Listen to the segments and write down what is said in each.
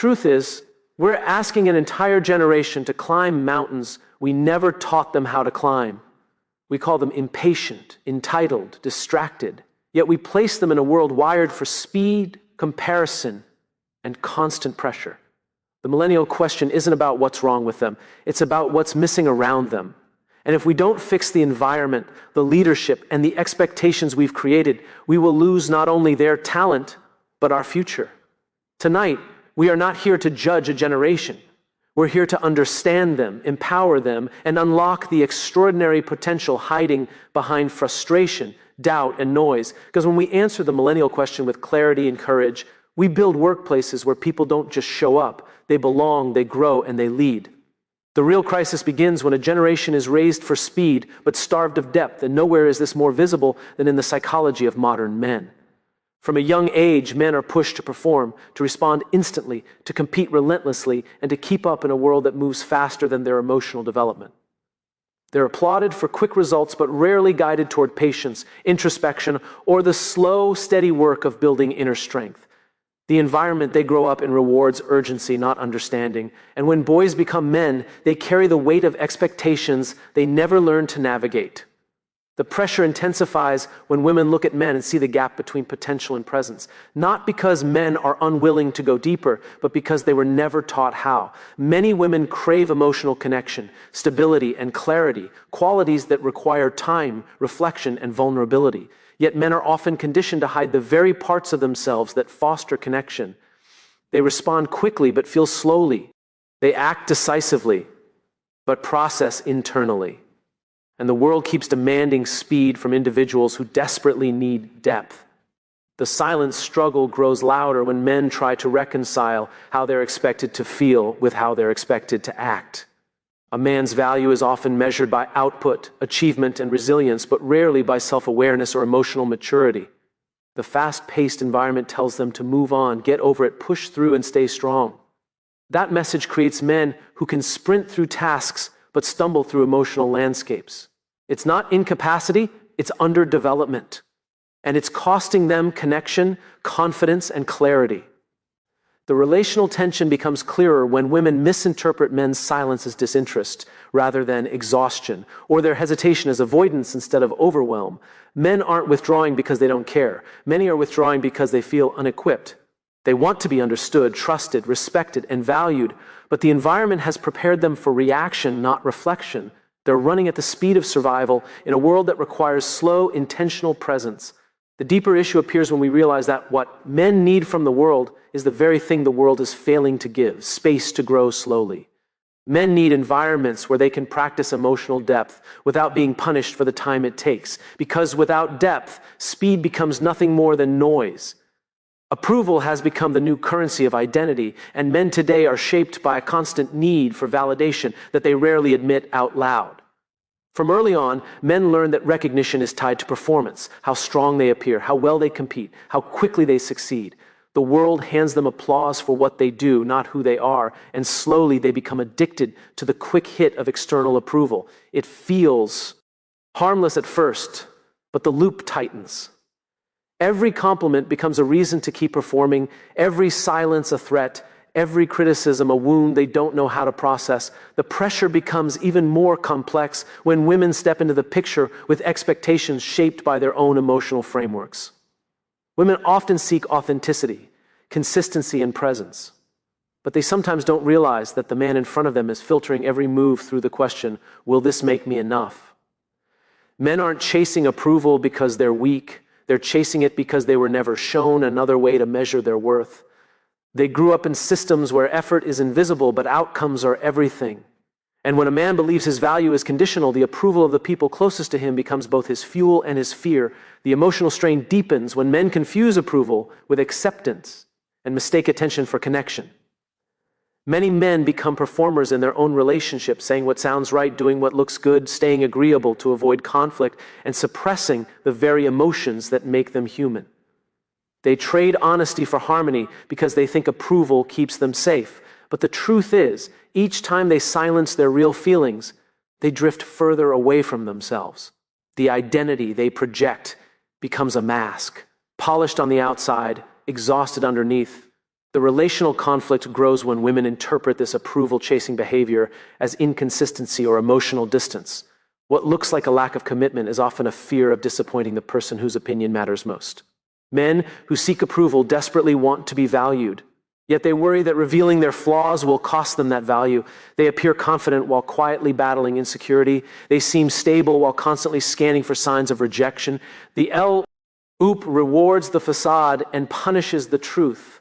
truth is, we're asking an entire generation to climb mountains we never taught them how to climb. We call them impatient, entitled, distracted, yet we place them in a world wired for speed, comparison, and constant pressure. The millennial question isn't about what's wrong with them, it's about what's missing around them. And if we don't fix the environment, the leadership, and the expectations we've created, we will lose not only their talent, but our future. Tonight, we are not here to judge a generation. We're here to understand them, empower them, and unlock the extraordinary potential hiding behind frustration, doubt, and noise. Because when we answer the millennial question with clarity and courage, we build workplaces where people don't just show up, they belong, they grow, and they lead. The real crisis begins when a generation is raised for speed, but starved of depth, and nowhere is this more visible than in the psychology of modern men. From a young age, men are pushed to perform, to respond instantly, to compete relentlessly, and to keep up in a world that moves faster than their emotional development. They're applauded for quick results, but rarely guided toward patience, introspection, or the slow, steady work of building inner strength. The environment they grow up in rewards urgency, not understanding. And when boys become men, they carry the weight of expectations they never learned to navigate. The pressure intensifies when women look at men and see the gap between potential and presence. Not because men are unwilling to go deeper, but because they were never taught how. Many women crave emotional connection, stability, and clarity, qualities that require time, reflection, and vulnerability. Yet men are often conditioned to hide the very parts of themselves that foster connection. They respond quickly but feel slowly. They act decisively but process internally. And the world keeps demanding speed from individuals who desperately need depth. The silent struggle grows louder when men try to reconcile how they're expected to feel with how they're expected to act. A man's value is often measured by output, achievement, and resilience, but rarely by self-awareness or emotional maturity. The fast-paced environment tells them to move on, get over it, push through, and stay strong. That message creates men who can sprint through tasks but stumble through emotional landscapes. It's not incapacity, it's underdevelopment. And it's costing them connection, confidence, and clarity. The relational tension becomes clearer when women misinterpret men's silence as disinterest rather than exhaustion, or their hesitation as avoidance instead of overwhelm. Men aren't withdrawing because they don't care. Many are withdrawing because they feel unequipped. They want to be understood, trusted, respected, and valued, but the environment has prepared them for reaction, not reflection. They're running at the speed of survival in a world that requires slow, intentional presence. The deeper issue appears when we realize that what men need from the world is the very thing the world is failing to give: space to grow slowly. Men need environments where they can practice emotional depth without being punished for the time it takes, because without depth, speed becomes nothing more than noise. Approval has become the new currency of identity, and men today are shaped by a constant need for validation that they rarely admit out loud. From early on, men learn that recognition is tied to performance, how strong they appear, how well they compete, how quickly they succeed. The world hands them applause for what they do, not who they are, and slowly they become addicted to the quick hit of external approval. It feels harmless at first, but the loop tightens. Every compliment becomes a reason to keep performing, every silence a threat, every criticism a wound they don't know how to process. The pressure becomes even more complex when women step into the picture with expectations shaped by their own emotional frameworks. Women often seek authenticity, consistency, and presence, but they sometimes don't realize that the man in front of them is filtering every move through the question, will this make me enough? Men aren't chasing approval because they're weak. They're chasing it because they were never shown another way to measure their worth. They grew up in systems where effort is invisible, but outcomes are everything. And when a man believes his value is conditional, the approval of the people closest to him becomes both his fuel and his fear. The emotional strain deepens when men confuse approval with acceptance and mistake attention for connection. Many men become performers in their own relationships, saying what sounds right, doing what looks good, staying agreeable to avoid conflict, and suppressing the very emotions that make them human. They trade honesty for harmony because they think approval keeps them safe. But the truth is, each time they silence their real feelings, they drift further away from themselves. The identity they project becomes a mask, polished on the outside, exhausted underneath. The relational conflict grows when women interpret this approval-chasing behavior as inconsistency or emotional distance. What looks like a lack of commitment is often a fear of disappointing the person whose opinion matters most. Men who seek approval desperately want to be valued, yet they worry that revealing their flaws will cost them that value. They appear confident while quietly battling insecurity. They seem stable while constantly scanning for signs of rejection. The loop rewards the facade and punishes the truth.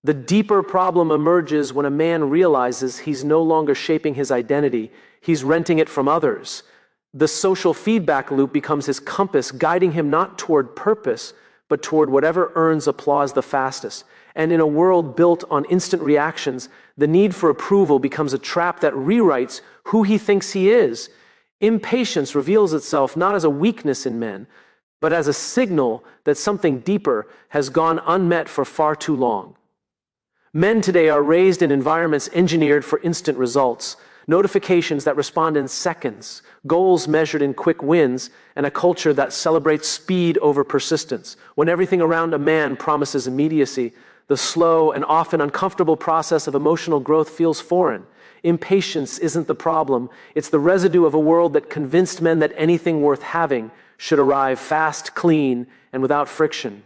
The deeper problem emerges when a man realizes he's no longer shaping his identity, he's renting it from others. The social feedback loop becomes his compass, guiding him not toward purpose, but toward whatever earns applause the fastest. And in a world built on instant reactions, the need for approval becomes a trap that rewrites who he thinks he is. Impatience reveals itself not as a weakness in men, but as a signal that something deeper has gone unmet for far too long. Men today are raised in environments engineered for instant results, notifications that respond in seconds, goals measured in quick wins, and a culture that celebrates speed over persistence. When everything around a man promises immediacy, the slow and often uncomfortable process of emotional growth feels foreign. Impatience isn't the problem, it's the residue of a world that convinced men that anything worth having should arrive fast, clean, and without friction.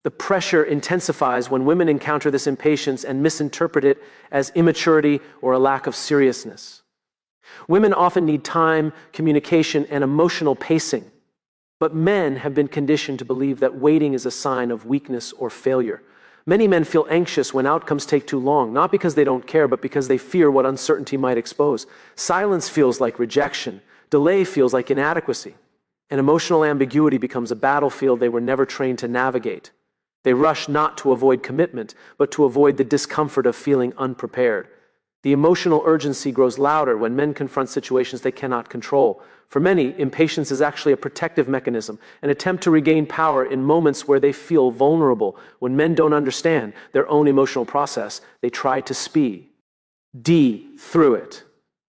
The pressure intensifies when women encounter this impatience and misinterpret it as immaturity or a lack of seriousness. Women often need time, communication, and emotional pacing, but men have been conditioned to believe that waiting is a sign of weakness or failure. Many men feel anxious when outcomes take too long, not because they don't care, but because they fear what uncertainty might expose. Silence feels like rejection. Delay feels like inadequacy. And emotional ambiguity becomes a battlefield they were never trained to navigate. They rush not to avoid commitment, but to avoid the discomfort of feeling unprepared. The emotional urgency grows louder when men confront situations they cannot control. For many, impatience is actually a protective mechanism, an attempt to regain power in moments where they feel vulnerable. When men don't understand their own emotional process, they try to speed through it.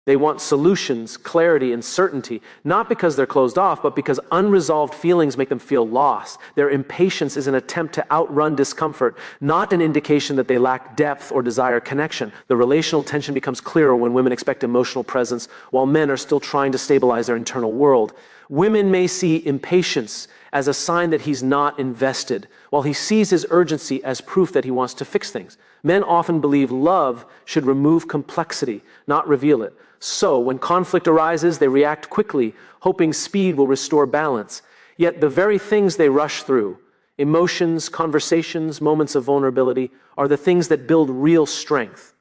They want solutions, clarity, and certainty, not because they're closed off, but because unresolved feelings make them feel lost. Their impatience is an attempt to outrun discomfort, not an indication that they lack depth or desire connection. The relational tension becomes clearer when women expect emotional presence, while men are still trying to stabilize their internal world. Women may see impatience as a sign that he's not invested, while he sees his urgency as proof that he wants to fix things. Men often believe love should remove complexity, not reveal it. So, when conflict arises, they react quickly, hoping speed will restore balance. Yet the very things they rush through, emotions, conversations, moments of vulnerability, are the things that build real strength.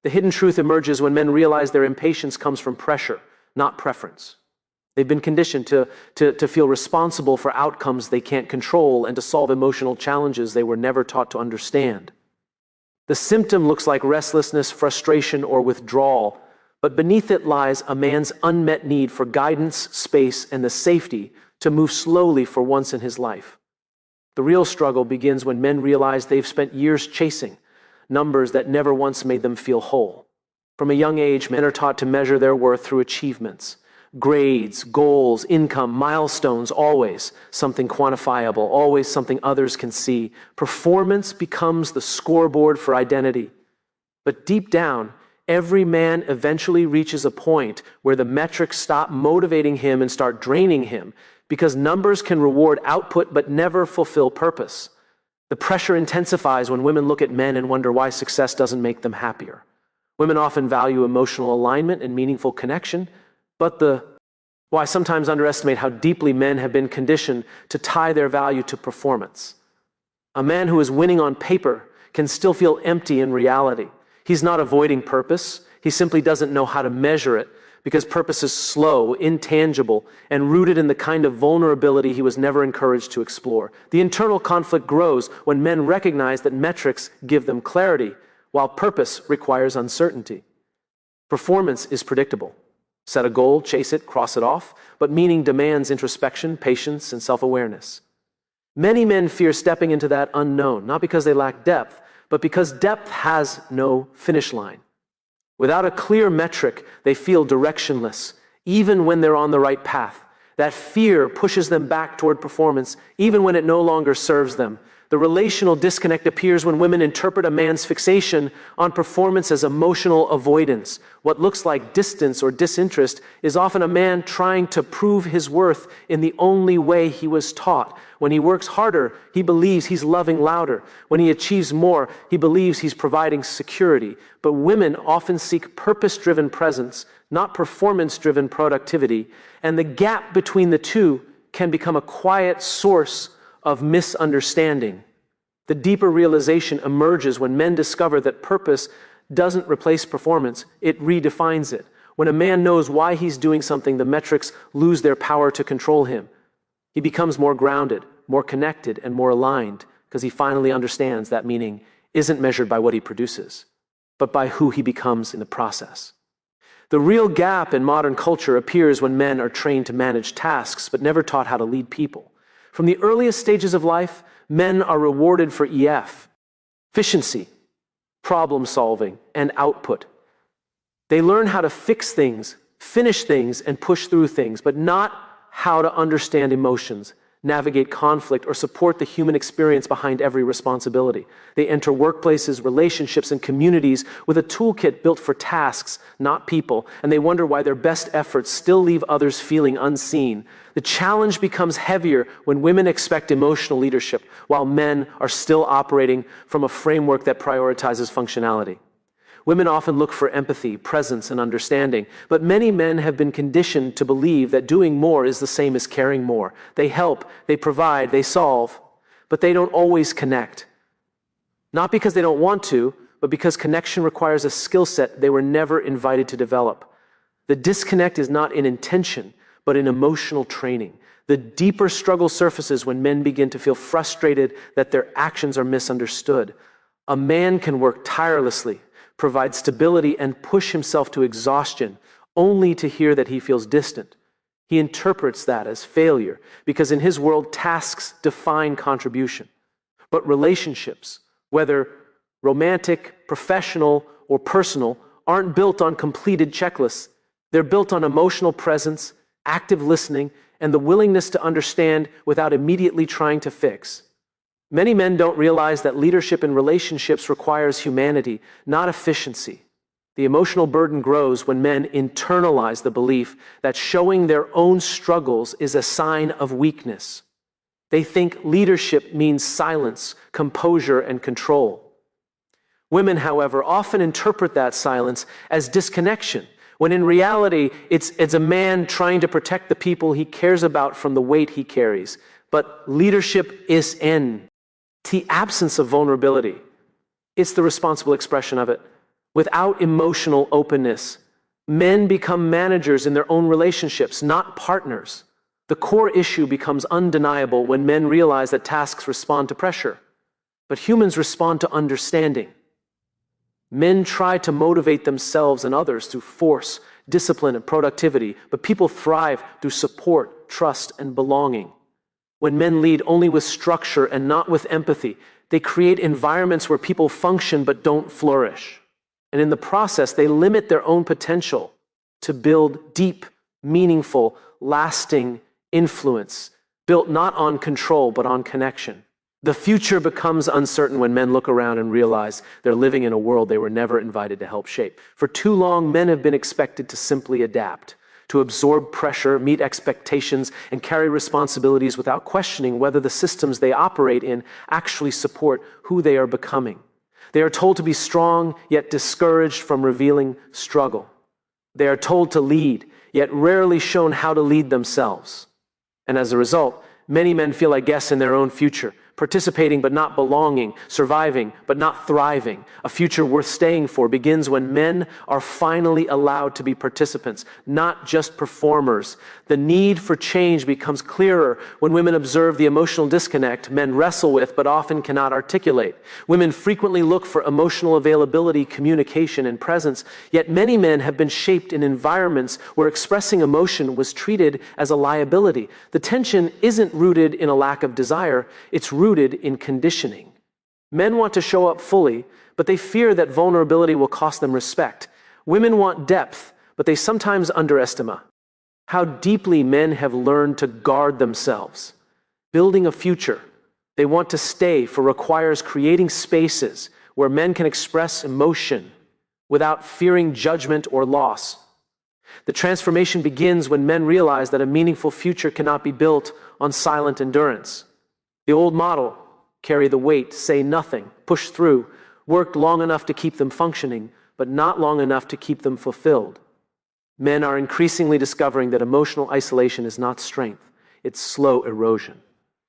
The hidden truth emerges when men realize their impatience comes from pressure, not preference. They've been conditioned to feel responsible for outcomes they can't control and to solve emotional challenges they were never taught to understand. The symptom looks like restlessness, frustration, or withdrawal, but beneath it lies a man's unmet need for guidance, space, and the safety to move slowly for once in his life. The real struggle begins when men realize they've spent years chasing numbers that never once made them feel whole. From a young age, men are taught to measure their worth through achievements. Grades, goals, income, milestones, always something quantifiable, always something others can see. Performance becomes the scoreboard for identity. But deep down, every man eventually reaches a point where the metrics stop motivating him and start draining him, because numbers can reward output but never fulfill purpose. The pressure intensifies when women look at men and wonder why success doesn't make them happier. Women often value emotional alignment and meaningful connection, but I sometimes underestimate how deeply men have been conditioned to tie their value to performance. A man who is winning on paper can still feel empty in reality. He's not avoiding purpose, he simply doesn't know how to measure it, because purpose is slow, intangible, and rooted in the kind of vulnerability he was never encouraged to explore. The internal conflict grows when men recognize that metrics give them clarity, while purpose requires uncertainty. Performance is predictable. Set a goal, chase it, cross it off, but meaning demands introspection, patience, and self-awareness. Many men fear stepping into that unknown, not because they lack depth, but because depth has no finish line. Without a clear metric, they feel directionless, even when they're on the right path. That fear pushes them back toward performance, even when it no longer serves them. The relational disconnect appears when women interpret a man's fixation on performance as emotional avoidance. What looks like distance or disinterest is often a man trying to prove his worth in the only way he was taught. When he works harder, he believes he's loving louder. When he achieves more, he believes he's providing security. But women often seek purpose-driven presence, not performance-driven productivity, and the gap between the two can become a quiet source of misunderstanding. The deeper realization emerges when men discover that purpose doesn't replace performance, it redefines it. When a man knows why he's doing something, the metrics lose their power to control him. He becomes more grounded, more connected, and more aligned because he finally understands that meaning isn't measured by what he produces, but by who he becomes in the process. The real gap in modern culture appears when men are trained to manage tasks but never taught how to lead people. From the earliest stages of life, men are rewarded for efficiency, problem solving, and output. They learn how to fix things, finish things, and push through things, but not how to understand emotions, navigate conflict, or support the human experience behind every responsibility. They enter workplaces, relationships, and communities with a toolkit built for tasks, not people, and they wonder why their best efforts still leave others feeling unseen. The challenge becomes heavier when women expect emotional leadership, while men are still operating from a framework that prioritizes functionality. Women often look for empathy, presence, and understanding, but many men have been conditioned to believe that doing more is the same as caring more. They help, they provide, they solve, but they don't always connect. Not because they don't want to, but because connection requires a skill set they were never invited to develop. The disconnect is not in intention, but in emotional training. The deeper struggle surfaces when men begin to feel frustrated that their actions are misunderstood. A man can work tirelessly, provide stability, and push himself to exhaustion, only to hear that he feels distant. He interprets that as failure, because in his world, tasks define contribution. But relationships, whether romantic, professional, or personal, aren't built on completed checklists. They're built on emotional presence, active listening, and the willingness to understand without immediately trying to fix. Many men don't realize that leadership in relationships requires humanity, not efficiency. The emotional burden grows when men internalize the belief that showing their own struggles is a sign of weakness. They think leadership means silence, composure, and control. Women, however, often interpret that silence as disconnection, when in reality, it's a man trying to protect the people he cares about from the weight he carries. But leadership is the absence of vulnerability. It's the responsible expression of it. Without emotional openness, men become managers in their own relationships, not partners. The core issue becomes undeniable when men realize that tasks respond to pressure, but humans respond to understanding. Men try to motivate themselves and others through force, discipline, and productivity, but people thrive through support, trust, and belonging. When men lead only with structure and not with empathy, they create environments where people function but don't flourish. And in the process, they limit their own potential to build deep, meaningful, lasting influence, built not on control but on connection. The future becomes uncertain when men look around and realize they're living in a world they were never invited to help shape. For too long, men have been expected to simply adapt, to absorb pressure, meet expectations, and carry responsibilities without questioning whether the systems they operate in actually support who they are becoming. They are told to be strong, yet discouraged from revealing struggle. They are told to lead, yet rarely shown how to lead themselves. And as a result, many men feel like guests in their own future, participating but not belonging, surviving but not thriving. A future worth staying for begins when men are finally allowed to be participants, not just performers. The need for change becomes clearer when women observe the emotional disconnect men wrestle with but often cannot articulate. Women frequently look for emotional availability, communication, and presence, yet many men have been shaped in environments where expressing emotion was treated as a liability. The tension isn't rooted in a lack of desire, it's rooted in conditioning. Men want to show up fully, but they fear that vulnerability will cost them respect. Women want depth, but they sometimes underestimate how deeply men have learned to guard themselves. Building a future, they want to stay for requires creating spaces where men can express emotion without fearing judgment or loss. The transformation begins when men realize that a meaningful future cannot be built on silent endurance. The old model, carry the weight, say nothing, push through, worked long enough to keep them functioning, but not long enough to keep them fulfilled. Men are increasingly discovering that emotional isolation is not strength, it's slow erosion.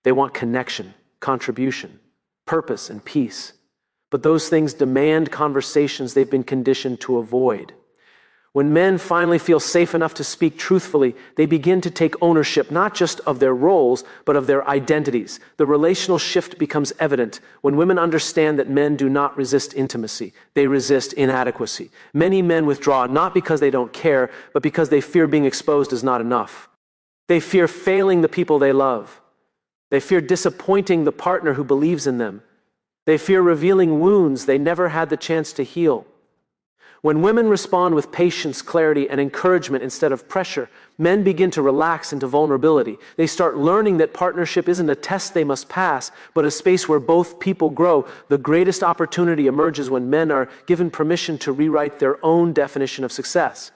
They want connection, contribution, purpose, and peace. But those things demand conversations they've been conditioned to avoid. When men finally feel safe enough to speak truthfully, they begin to take ownership not just of their roles, but of their identities. The relational shift becomes evident when women understand that men do not resist intimacy. They resist inadequacy. Many men withdraw not because they don't care, but because they fear being exposed is not enough. They fear failing the people they love. They fear disappointing the partner who believes in them. They fear revealing wounds they never had the chance to heal. When women respond with patience, clarity, and encouragement instead of pressure, men begin to relax into vulnerability. They start learning that partnership isn't a test they must pass, but a space where both people grow. The greatest opportunity emerges when men are given permission to rewrite their own definition of success.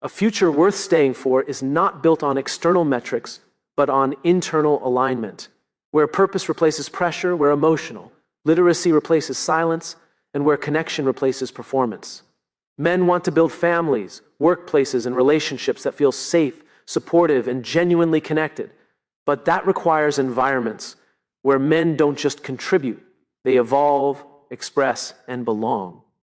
A future worth staying for is not built on external metrics, but on internal alignment, where purpose replaces pressure, where emotional literacy replaces silence, and where connection replaces performance. Men want to build families, workplaces, and relationships that feel safe, supportive, and genuinely connected. But that requires environments where men don't just contribute, they evolve, express, and belong.